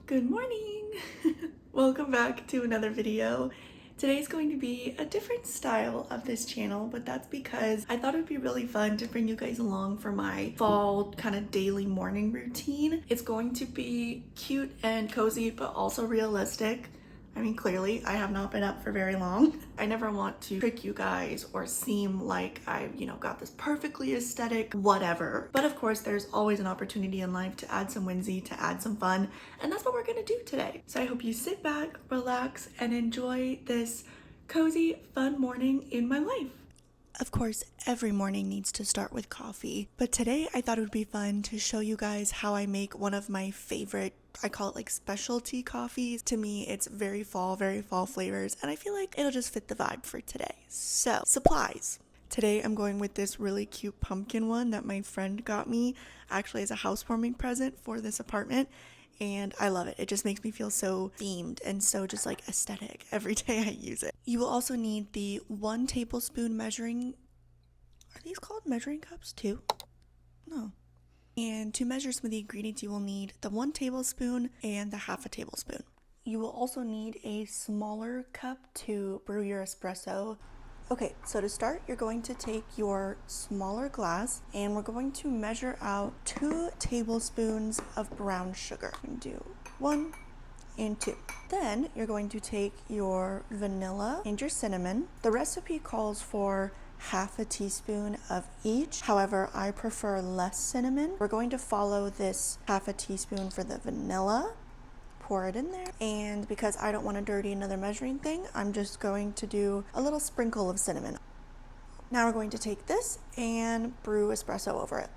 Good morning! Welcome back to another video. Today's going to be a different style of this channel, but that's because I thought it would be really fun to bring you guys along for my fall kind of daily morning routine. It's going to be cute and cozy, but also realistic. I mean, clearly, I have not been up for very long. I never want to trick you guys or seem like I, got this perfectly aesthetic whatever. But of course, there's always an opportunity in life to add some whimsy, to add some fun, and that's what we're gonna do today. So I hope you sit back, relax, and enjoy this cozy, fun morning in my life. Of course, every morning needs to start with coffee, but today I thought it would be fun to show you guys how I make one of my favorite, I call it like specialty coffees. To me, it's very fall flavors, and I feel like it'll just fit the vibe for today. So, supplies. Today I'm going with this really cute pumpkin one that my friend got me, actually as a housewarming present for this apartment. And I love it. It just makes me feel so themed and so just like aesthetic every day I use it. You will also need the 1 tablespoon measuring, are these called measuring cups too? No. And to measure some of the ingredients, you will need the 1 tablespoon and the 1/2 tablespoon. You will also need a smaller cup to brew your espresso. Okay, so to start, you're going to take your smaller glass and we're going to measure out 2 tablespoons of brown sugar. Do 1 and 2. Then you're going to take your vanilla and your cinnamon. The recipe calls for 1/2 teaspoon of each. However, I prefer less cinnamon. We're going to follow this 1/2 teaspoon for the vanilla. Pour it in there, and because I don't want to dirty another measuring thing, I'm just going to do a little sprinkle of cinnamon. Now we're going to take this and brew espresso over it.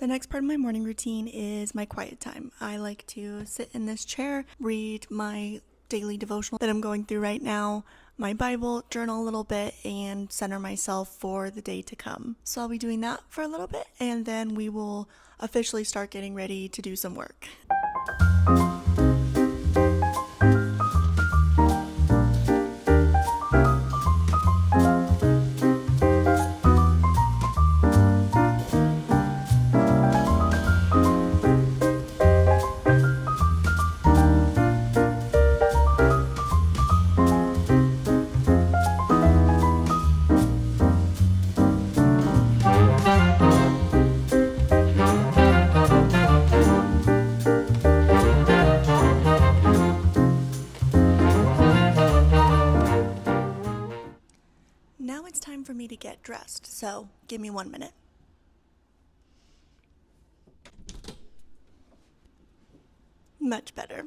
The next part of my morning routine is my quiet time. I like to sit in this chair, read my daily devotional that I'm going through right now, my Bible, journal a little bit, and center myself for the day to come. So I'll be doing that for a little bit, and then we will officially start getting ready to do some work. Now it's time for me to get dressed, so give me 1 minute. Much better.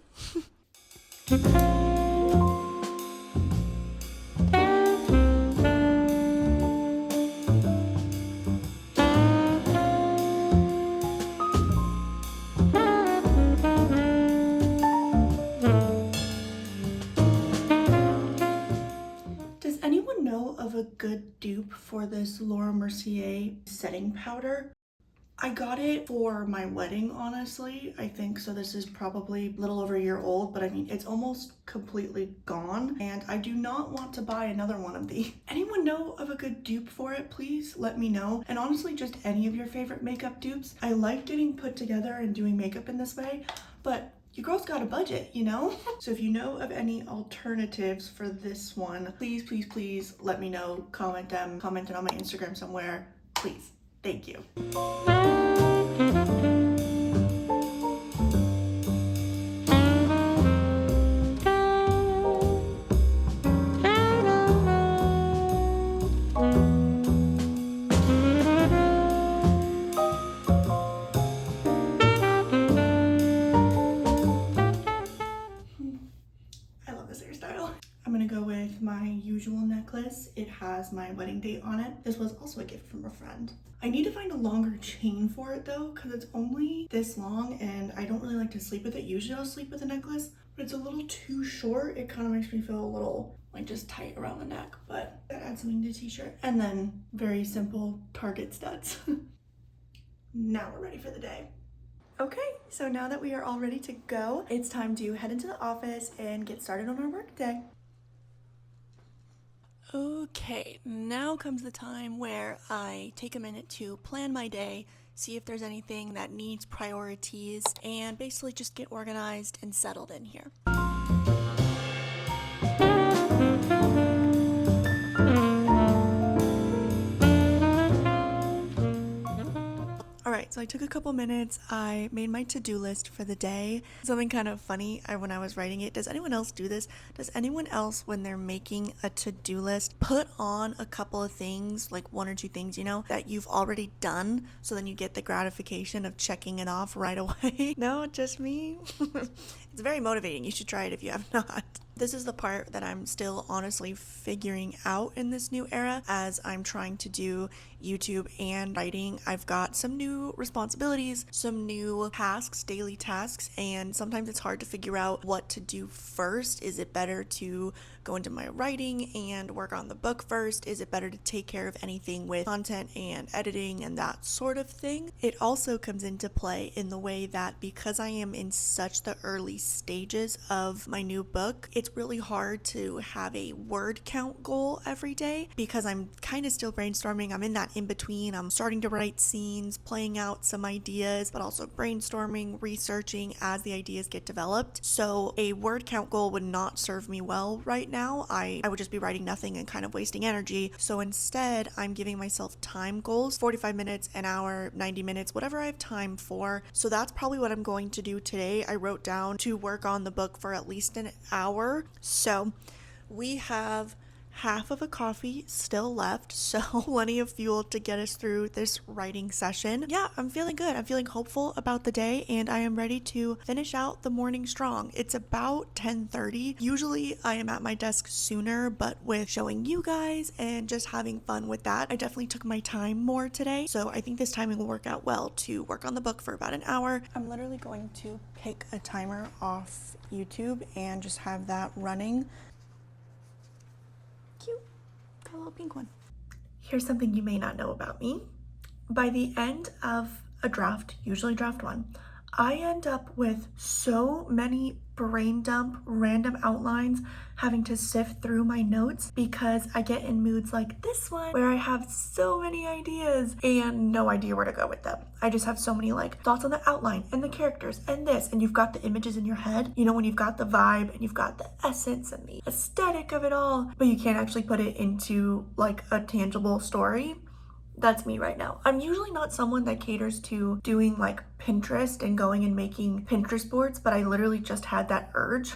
Does anyone know of a good dupe for this Laura Mercier setting powder? I got it for my wedding, honestly. I think so. This is probably a little over a year old, but I mean, it's almost completely gone, and I do not want to buy another one of these. Anyone know of a good dupe for it? Please let me know. And honestly, just any of your favorite makeup dupes. I like getting put together and doing makeup in this way, but you girls got a budget, you know? So if you know of any alternatives for this one, please let me know. Comment it on my Instagram somewhere, please. Thank you. I love this hairstyle. I'm gonna go with my usual necklace. It has my wedding date on it. This was also a gift from a friend. I need to find a longer chain for it though, because it's only this long and I don't really like to sleep with it. Usually I'll sleep with a necklace, but it's a little too short. It kind of makes me feel a little like just tight around the neck, but that adds something to the t-shirt. And then very simple Target studs. Now we're ready for the day. Okay, so now that we are all ready to go, it's time to head into the office and get started on our work day. Okay, now comes the time where I take a minute to plan my day, see if there's anything that needs priorities, and basically just get organized and settled in here. Alright, so I took a couple minutes, I made my to-do list for the day. Something kind of funny when I was writing it, does anyone else do this? Does anyone else, when they're making a to-do list, put on a couple of things, like one or two things, you know, that you've already done, so then you get the gratification of checking it off right away? No, just me? It's very motivating. You should try it if you have not. This is the part that I'm still honestly figuring out in this new era as I'm trying to do YouTube and writing. I've got some new responsibilities, some new tasks, daily tasks, and sometimes it's hard to figure out what to do first. Is it better to go into my writing and work on the book first? Is it better to take care of anything with content and editing and that sort of thing? It also comes into play in the way that because I am in such the early stages of my new book, it's really hard to have a word count goal every day because I'm kind of still brainstorming. I'm in that in between. I'm starting to write scenes, playing out some ideas, but also brainstorming, researching as the ideas get developed. So a word count goal would not serve me well right now. I would just be writing nothing and kind of wasting energy. So instead, I'm giving myself time goals, 45 minutes, an hour, 90 minutes, whatever I have time for. So that's probably what I'm going to do today. I wrote down to work on the book for at least an hour. So we have half of a coffee still left, so plenty of fuel to get us through this writing session. Yeah, I'm feeling good. I'm feeling hopeful about the day, and I am ready to finish out the morning strong. It's about 10:30. Usually I am at my desk sooner, but with showing you guys and just having fun with that, I definitely took my time more today. So I think this timing will work out well to work on the book for about an hour. I'm literally going to pick a timer off YouTube and just have that running. Cute. Got a little pink one. Here's something you may not know about me. By the end of a draft, usually draft one, I end up with so many brain dump random outlines, having to sift through my notes because I get in moods like this one where I have so many ideas and no idea where to go with them. I just have so many like thoughts on the outline and the characters and this, and you've got the images in your head, you know, when you've got the vibe and you've got the essence and the aesthetic of it all, but you can't actually put it into like a tangible story. That's me right now. I'm usually not someone that caters to doing like Pinterest and going and making Pinterest boards, but I literally just had that urge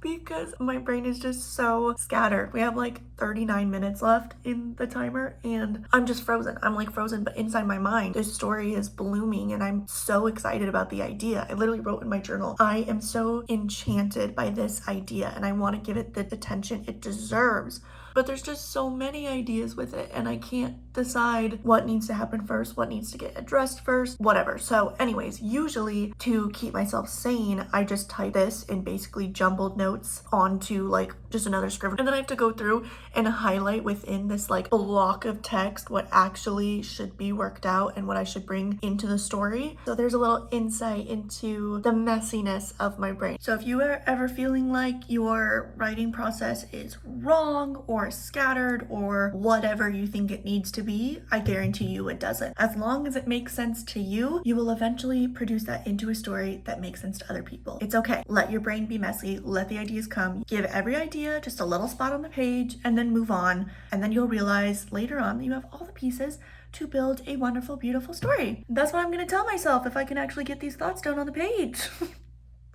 because my brain is just so scattered. We have like 39 minutes left in the timer and I'm just frozen. I'm like frozen, but inside my mind, this story is blooming and I'm so excited about the idea. I literally wrote in my journal, I am so enchanted by this idea and I want to give it the attention it deserves. But there's just so many ideas with it and I can't decide what needs to happen first, what needs to get addressed first, whatever. So anyways, usually to keep myself sane, I just type this in basically jumbled notes onto like just another script. And then I have to go through and highlight within this like block of text what actually should be worked out and what I should bring into the story. So there's a little insight into the messiness of my brain. So if you are ever feeling like your writing process is wrong or scattered or whatever you think it needs to be, I guarantee you it doesn't. As long as it makes sense to you, you will eventually produce that into a story that makes sense to other people. It's okay. Let your brain be messy. Let the ideas come. Give every idea just a little spot on the page and then move on. And then you'll realize later on that you have all the pieces to build a wonderful, beautiful story. That's what I'm going to tell myself if I can actually get these thoughts down on the page.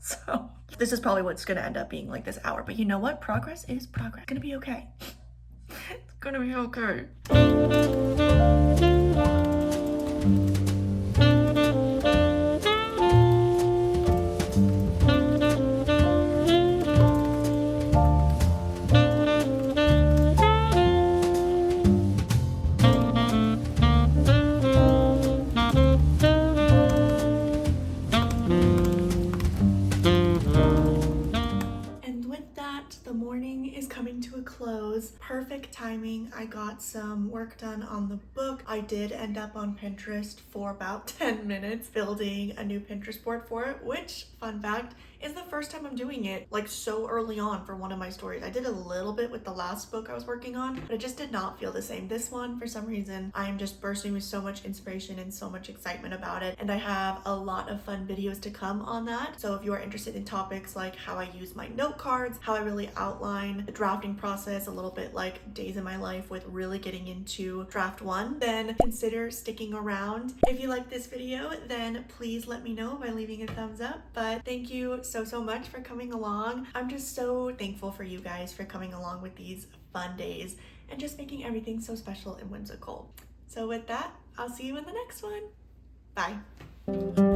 So this is probably what's going to end up being like this hour. But you know what? Progress is progress. It's going to be okay. It's going to be okay. perfect timing. I got some work done on the book. I did end up on Pinterest for about 10 minutes building a new Pinterest board for it, which, fun fact, is the first time I'm doing it like so early on for one of my stories. I did a little bit with the last book I was working on, but it just did not feel the same. This one, for some reason, I am just bursting with so much inspiration and so much excitement about it, and I have a lot of fun videos to come on that. So if you are interested in topics like how I use my note cards, how I really outline the drafting process, a little bit like days in my life with really getting into draft one, then consider sticking around. If you like this video, then please let me know by leaving a thumbs up. But thank you so much for coming along. I'm just so thankful for you guys for coming along with these fun days and just making everything so special and whimsical. So with that, I'll see you in the next one. Bye.